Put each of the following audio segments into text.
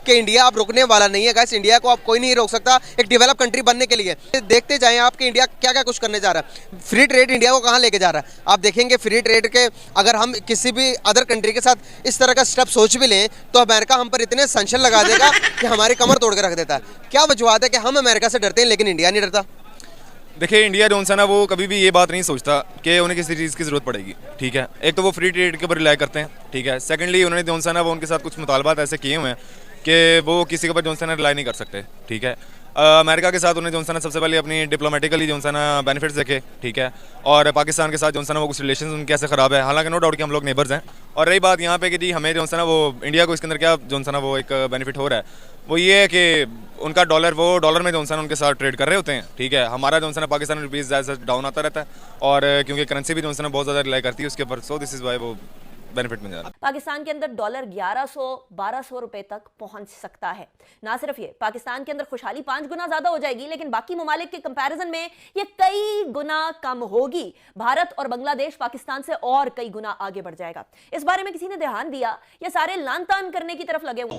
कि इंडिया अब रुकने वाला नहीं है गाइस। इंडिया को अब कोई नहीं रोक सकता एक डेवलप कंट्री बनने के लिए। देखते जाएं आप कि इंडिया क्या क्या कुछ करने जा रहा है। फ्री ट्रेड इंडिया को कहाँ लेके जा रहा है आप देखेंगे। फ्री ट्रेड के अगर हम किसी भी अदर कंट्री के साथ इस तरह का स्टेप सोच भी लें तो अमेरिका हम पर इतने सैंक्शन लगा देगा कि हमारी कमर तोड़ के रख देता है। क्या वजूहत है कि हम अमेरिका से डरते हैं लेकिन इंडिया नहीं डरता? देखिए, इंडिया जो है ना वो कभी भी ये बात नहीं सोचता कि उन्हें किसी चीज़ की ज़रूरत पड़ेगी। ठीक है, एक तो वो फ्री ट्रेड के ऊपर रिलाई करते हैं। ठीक है, सेकंडली उन्होंने जो है ना वो उनके साथ कुछ मुतालबात ऐसे किए हुए हैं कि वो किसी के ऊपर जो है ना रिलाई नहीं कर सकते। ठीक है, अमेरिका के साथ उन्हें जो है ना सबसे पहले अपनी डिप्लोमेटिकली जो है ना बेनिफिट्स देखे। ठीक है, और पाकिस्तान के साथ जो है ना वो कुछ रिलेशन उनके ऐसे ख़राब है, हालांकि नो डाउट कि हम लोग नेबर्स हैं। और रही बात यहाँ पे कि जी हमें जो है ना वो इंडिया को इसके अंदर क्या जो है ना वो एक बेनिफिट हो रहा है, वो ये है कि उनका डॉलर वो डॉलर में जो है ना उनके साथ ट्रेड कर रहे होते हैं। ठीक है, हमारा जो है ना पाकिस्तान रुपीज़ ज़्यादा डाउन आता रहता है और क्योंकि करेंसी भी जो है ना बहुत ज़्यादा रिलाई करती है उसके ऊपर। सो दिस इज़ वाई वो बेनिफिट मिल जाता है। पाकिस्तान के अंदर डॉलर 1100-1200 रुपए तक पहुंच सकता है। ना सिर्फ ये, पाकिस्तान के अंदर खुशहाली 5 गुना ज्यादा हो जाएगी, लेकिन बाकी ममालिक के कंपैरिजन में ये कई गुना कम होगी। भारत और बांग्लादेश पाकिस्तान से और कई गुना आगे बढ़ जाएगा। इस बारे में किसी ने ध्यान दिया या सारे लान तान करने की तरफ लगे हुए?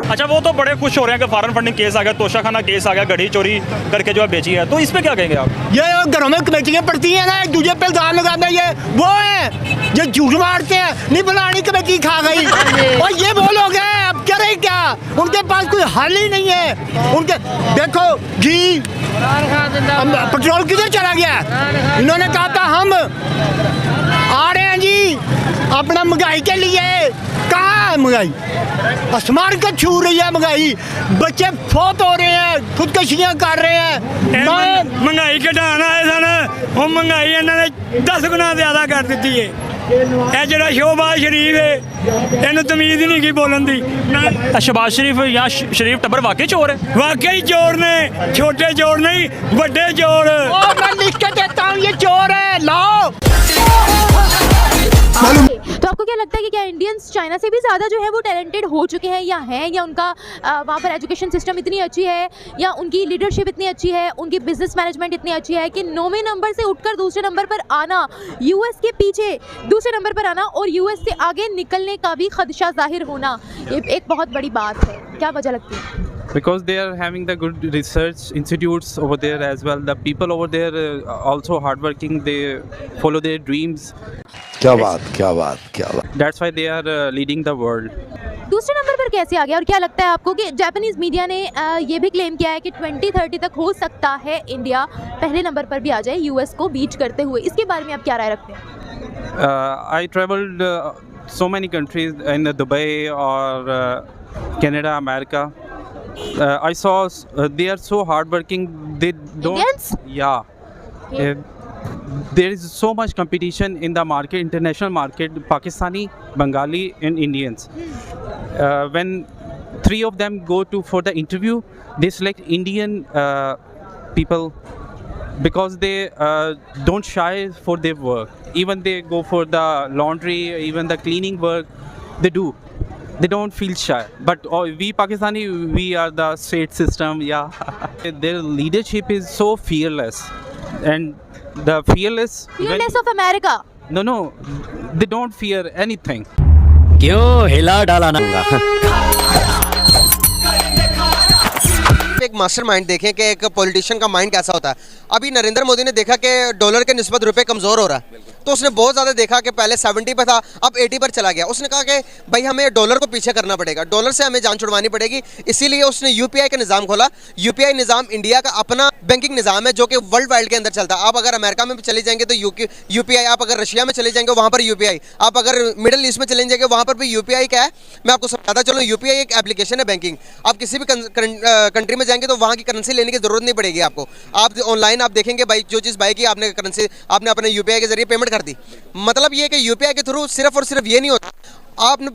अच्छा, वो तो बड़े खुश हो रहे हैं कि फॉरेन फंडिंग केस आ गया, तोशाखाना केस आ गया, घड़ी चोरी करके जो है बेची है, तो इस पे क्या कहेंगे आप? ये घरों में कमेटियां पड़ती हैं ना, एक दूसरे पे इल्जाम लगाना, ये वो है जो झूठ मारते हैं। नहीं फलानी कमेटी खा गई और ये वो लोग हैं, अब करे क्या? उनके पास कोई हल ही नहीं है। उनके देखो जी पेट्रोल किधर चला गया? इन्होंने कहा था हम आ रहे हैं जी अपना महंगाई के लिए। कहाँ है महंगाई? आसमान को छू रही है महंगाई। बच्चे फौत हो रहे हैं, खुदकशियां कर रहे हैं। महंगाई घटाना है सन, वो महंगाई इन्होंने 10 गुना ज्यादा कर दी है। ਇਹ ਜਿਹੜਾ ਸ਼ਹਿਬਾਜ਼ ਸ਼ਰੀਫ ਹੈ ਇਹਨੂੰ ਤਮੀਜ਼ ਨਹੀਂ ਕੀ ਬੋਲਣ ਦੀ। ਸ਼ਹਿਬਾਜ਼ ਸ਼ਰੀਫ ਜਾਂ ਸ਼ਰੀਫ ਟੱਬਰ ਵਾਕਈ ਚੋਰ ਹੈ? ਵਾਕਈ ਚੋਰ ਨੇ, ਛੋਟੇ ਚੋਰ ਨਹੀਂ ਵੱਡੇ ਚੋਰ। मैं लिख के देता हूँ ये चोर है, लाओ। तो आपको क्या लगता है कि क्या इंडियंस चाइना से भी ज़्यादा जो है वो टैलेंटेड हो चुके हैं या उनका वहाँ पर एजुकेशन सिस्टम इतनी अच्छी है या उनकी लीडरशिप इतनी अच्छी है, उनकी बिजनेस मैनेजमेंट इतनी अच्छी है कि 9वें नंबर से उठकर दूसरे नंबर पर आना, यूएस के पीछे दूसरे नंबर पर आना और यूएस से आगे निकलने का भी खदशा जाहिर होना, ये एक बहुत बड़ी बात है। क्या वजह लगती है? Because they are having the good research institutes over there as well. The people over there also hardworking. They follow their dreams. क्या बात। That's why they are leading the world. दूसरे नंबर पर कैसे आ गया और क्या लगता है आपको कि जापानीज़ मीडिया ने ये भी क्लेम किया है कि 2030 तक हो सकता है इंडिया पहले नंबर पर भी आ जाए यूएस को बीट करते हुए? इसके बारे में आप क्या राय रखते हैं? I traveled so many countries in Dubai or Canada, America. I saw they are so hardworking. They don't. Indians? Yeah. There is so much competition in the market, international market. Pakistani, Bengali, and Indians. When 3 of them go for the interview, they select Indian people because they don't shy for their work. Even they go for the laundry, even the cleaning work, they do. They don't feel shy. But we Pakistani, we are the straight system. Yeah. Their leadership is so fearless, and the fearless of America. No, they don't fear anything. क्यों हिला डाला ना? एक mastermind देखें कि एक politician का mind कैसा होता है। अभी नरेंद्र मोदी ने देखा कि डॉलर के निस्बत रुपए कमज़ोर हो रहा है, तो उसने बहुत ज़्यादा देखा कि पहले 70 पे था, अब 80 पर चला गया। उसने कहा कि भाई हमें डॉलर को पीछे करना पड़ेगा, डॉलर से हमें जान छुड़वानी पड़ेगी। इसीलिए उसने यूपीआई का निज़ाम खोला। यूपीआई निज़ाम इंडिया का अपना बैंकिंग निज़ाम है जो कि वर्ल्ड वाइड के अंदर चलता है। आप अगर अमेरिका में भी चले जाएंगे तो यूपीआई, आप अगर रशिया में चले जाएंगे वहाँ पर यूपीआई, आप अगर मिडिल ईस्ट में चले जाएंगे वहाँ पर भी यूपीआई क्या है मैं आपको समझाता चलूँ। यूपीआई एक एप्लीकेशन है बैंकिंग। आप किसी भी कंट्री में जाएंगे तो वहाँ की करेंसी लेने की जरूरत नहीं पड़ेगी आपको। आप ऑनलाइन आप देखेंगे भाई जो चीज़ बाई की आपने करेंसी आपने अपने यूपीआई के जरिए पेमेंट कर दी। मतलब ये कि यूपीआई के थ्रू सिर्फ और सिर्फ ये नहीं होता, आपने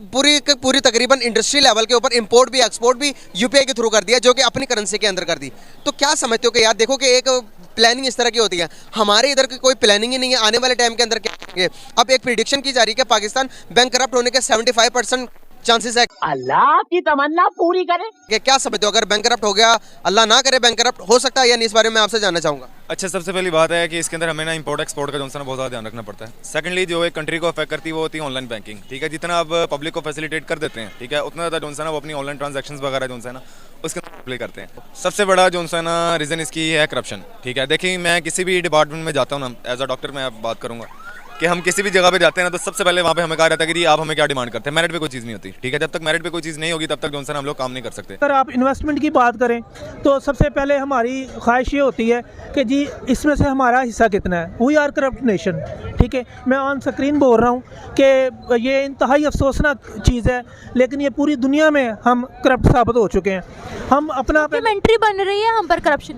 पूरी तकरीबन इंडस्ट्री लेवल के ऊपर इंपोर्ट भी एक्सपोर्ट भी यूपीआई के थ्रू कर दिया, जो कि अपनी करेंसी के अंदर कर दी। तो क्या समझते हो कि यार देखो कि एक प्लानिंग इस तरह की होती है, हमारे इधर की कोई प्लानिंग ही नहीं है। आने वाले टाइम के अंदर क्या करेंगे? अब एक प्रिडिक्शन की जा रही है कि पाकिस्तान बैंक करप्ट होने के 75% चांसेस है। अल्लाह की तमन्ना पूरी करे। क्या समझते हो, अगर बैंक करप्ट हो गया, अल्लाह ना करे बैंक करप्ट हो सकता है या नहीं, इस बारे में आपसे जानना चाहूँगा। अच्छा, सबसे पहली बात है कि इसके अंदर हमें ना इंपोर्ट एक्सपोर्ट का जो है ना बहुत ज़्यादा ध्यान रखना पड़ता है। सेकंडली जो एक कंट्री को अफेक्ट करती है वो होती है ऑनलाइन बैंकिंग, ठीक है। जितना आप पब्लिक को फैसिलिटेट कर देते हैं, ठीक है, उतना ज़्यादा जो है ना वो अपनी ऑनलाइन ट्रांजैक्शंस वगैरह जो है ना उसके अंदर प्ले करते हैं। सबसे बड़ा जो है ना रीज़न इसकी है करप्शन, ठीक है। देखिए, मैं किसी भी डिपार्टमेंट में जाता हूँ ना, एज अ डॉक्टर मैं बात करूँगा कि हम किसी भी जगह पे जाते हैं ना, तो सबसे पहले वहाँ पे हमें कहा रहता है कि जी आप हमें क्या डिमांड करते हैं। मेरिट पे कोई चीज़ नहीं होती, ठीक है। जब तक मेरिट पे कोई चीज़ नहीं होगी तब तक जो है ना हम लोग काम नहीं कर सकते। अगर आप इन्वेस्टमेंट की बात करें तो सबसे पहले हमारी ख्वाहिश ये होती है कि जी इसमें से हमारा हिस्सा कितना है। वी आर करप्ट नेशन, ठीक है। मैं ऑन स्क्रीन बोल रहा हूँ कि ये इंतहाई अफसोसनाक चीज़ है, लेकिन ये पूरी दुनिया में हम करप्ट साबित हो चुके हैं। हम अपना डॉक्यूमेंट्री बन रही है हम पर करप्शन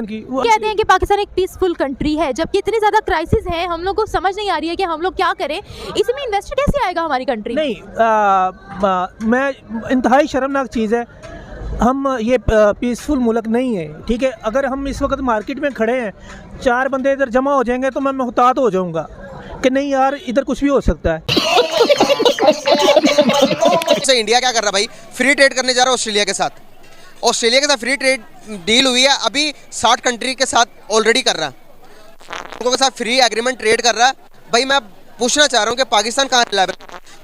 की। कहते हैं कि पाकिस्तान एक पीसफुल कंट्री है, जबकि इतनी ज़्यादा क्राइसिस है, हम लोग को समझ नहीं आ रही है कि हम लोग क्या करें। इसमें इन्वेस्टर कैसे आएगा हमारी कंट्री? नहीं, मैं इंतहाई शर्मनाक चीज़ है। हम ये पीसफुल मुल्क नहीं है, ठीक है। अगर हम इस वक्त मार्केट में खड़े हैं, 4 बंदे इधर जमा हो जाएंगे तो मैं मुहतात हो जाऊंगा कि नहीं यार इधर कुछ भी हो सकता है। इंडिया क्या कर रहा है भाई? फ्री ट्रेड करने जा रहा है ऑस्ट्रेलिया के साथ। ऑस्ट्रेलिया के साथ फ्री ट्रेड डील हुई है, अभी 60 कंट्री के साथ ऑलरेडी कर रहा है, लोगों के साथ फ्री एग्रीमेंट ट्रेड कर रहा है। भाई मैं पूछना चाह रहा हूँ कि पाकिस्तान कहाँ लेवल,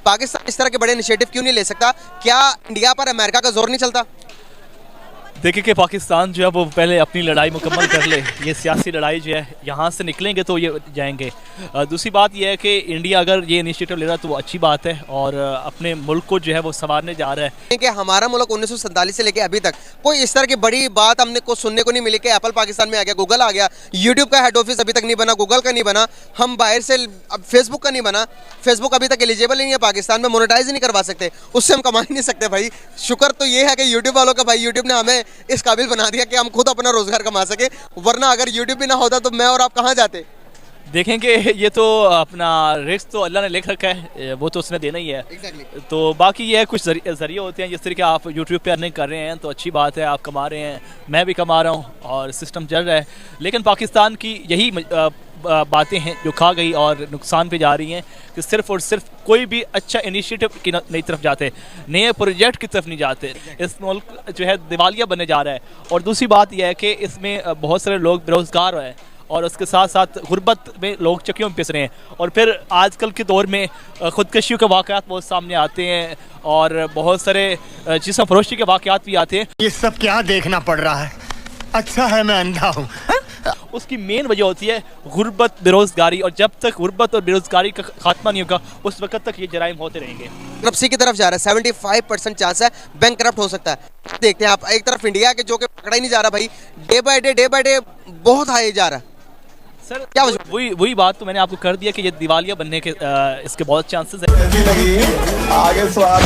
पाकिस्तान इस तरह के बड़े इनिशिएटिव क्यों नहीं ले सकता? क्या इंडिया पर अमेरिका का जोर नहीं चलता? देखिए कि पाकिस्तान जो है वो पहले अपनी लड़ाई मुकम्मल कर ले, ये सियासी लड़ाई जो है यहाँ से निकलेंगे तो ये जाएंगे। दूसरी बात ये है कि इंडिया अगर ये इनिशिएटिव ले रहा है तो वो अच्छी बात है और अपने मुल्क को जो है वो संवारने जा रहा है। कि हमारा मुल्क 1947 से लेकर अभी तक कोई इस तरह की बड़ी बात हमने को सुनने को नहीं मिली कि एप्पल पाकिस्तान में आ गया, गूगल आ गया, यूट्यूब का हेड ऑफिस अभी तक नहीं बना, गूगल का नहीं बना, हम बाहर से अब फेसबुक का नहीं बना, फेसबुक अभी तक एलिजिबल नहीं है पाकिस्तान में, मोनेटाइज ही नहीं करवा सकते, उससे हम कमा ही नहीं सकते। भाई शुक्र तो ये है कि यूट्यूब वालों का, भाई यूट्यूब ने हमें इस काबिल बना दिया कि हम खुद अपना रोजगार कमा सके, वरना अगर यूट्यूब भी ना होता तो मैं और आप कहाँ जाते? देखेंगे ये तो अपना रिस्क तो अल्लाह ने लिख रखा है, वो तो उसने देना ही है। तो बाकी ये है कुछ जरिए होते हैं, जिस तरीके आप यूट्यूब पे अर्निंग कर रहे हैं तो अच्छी बात है, आप कमा रहे हैं, मैं भी कमा रहा हूँ और सिस्टम चल रहा है। लेकिन पाकिस्तान की यही बातें हैं जो खा गई और नुकसान पे जा रही हैं कि सिर्फ़ और सिर्फ कोई भी अच्छा इनिशिएटिव की नई तरफ जाते, नए प्रोजेक्ट की तरफ नहीं जाते। इस मुल्क जो है दिवालिया बनने जा रहा है। और दूसरी बात यह है कि इसमें बहुत सारे लोग बेरोज़गार हैं और उसके साथ साथ गुर्बत में लोग चक्कियों में पिस रहे हैं। और फिर आजकल के दौर में ख़ुदकशियों के वाक़यात बहुत सामने आते हैं और बहुत सारे जिस्म फरोशी के वाक़यात भी आते हैं। ये सब क्या देखना पड़ रहा है? अच्छा है मैं अंधा हूँ। उसकी मेन वजह होती है गुर्बत, बेरोज़गारी, और जब तक गुर्बत और बेरोज़गारी का खात्मा नहीं होगा उस वक्त तक ये जराइम होते रहेंगे। करप्सी की तरफ जा रहा है, 75% चांस है बैंक करप्ट हो सकता है। देखते हैं आप, एक तरफ इंडिया के जो कि पकड़ा ही नहीं जा रहा भाई, डे बाय डे बहुत हाई जा रहा है। सर क्या वही बात तो मैंने आपको कर दिया कि ये दिवालिया बनने के इसके बहुत चांसेस है। आगे स्वाद